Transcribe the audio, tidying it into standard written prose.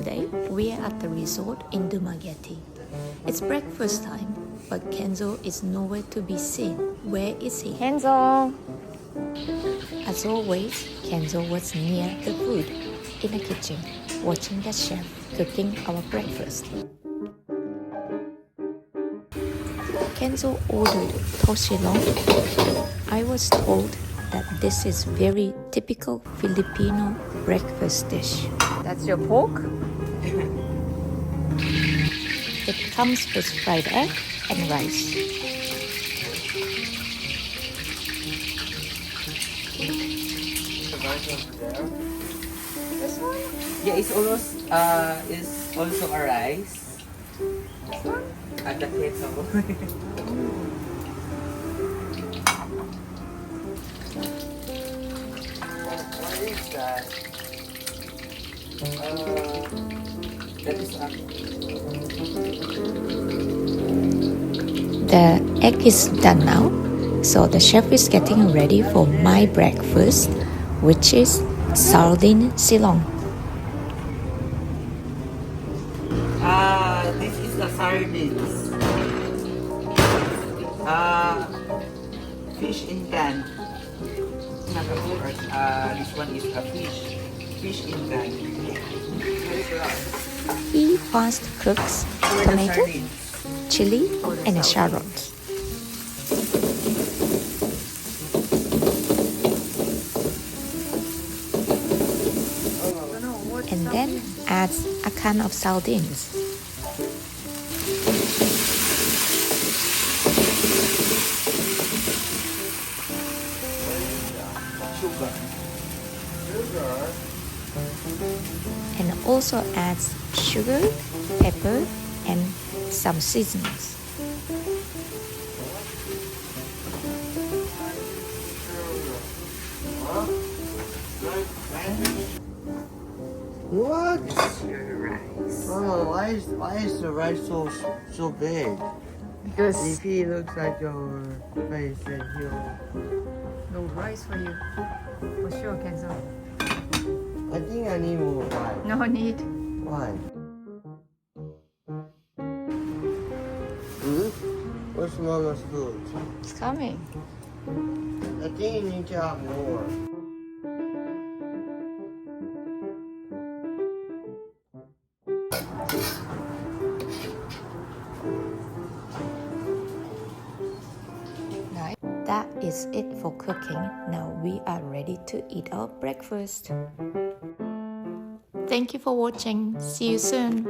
Today, we are at the resort in Dumaguete. It's breakfast time, but Kenzo is nowhere to be seen. Where is he? Kenzo! As always, Kenzo was near the food, in the kitchen, watching the chef cooking our breakfast. Kenzo ordered Silog. I was told that this is very typical Filipino breakfast dish. That's your pork? It comes with fried egg and rice. This one? Yeah, it's also a rice. This one? At the Kenzo. What is that? That is The egg is done now, so the chef is getting ready for my breakfast, which is sardine silong. This is the sardines. Fish in can. This one is a fish in can. He fast cooks tomato, chili, and a shallot. And then adds a can of sardines. And also adds sugar, pepper, and some seasonings. What? Mama, why is the rice so big? Because If he looks like your face, then he'll. no rice for you. For sure, Kenzo. I think I need more rice. No need. Why? Hmm? What's Mama's food? It's coming. I think you need to have more. That is it for cooking. Now we are ready to eat our breakfast. Thank you for watching. See you soon.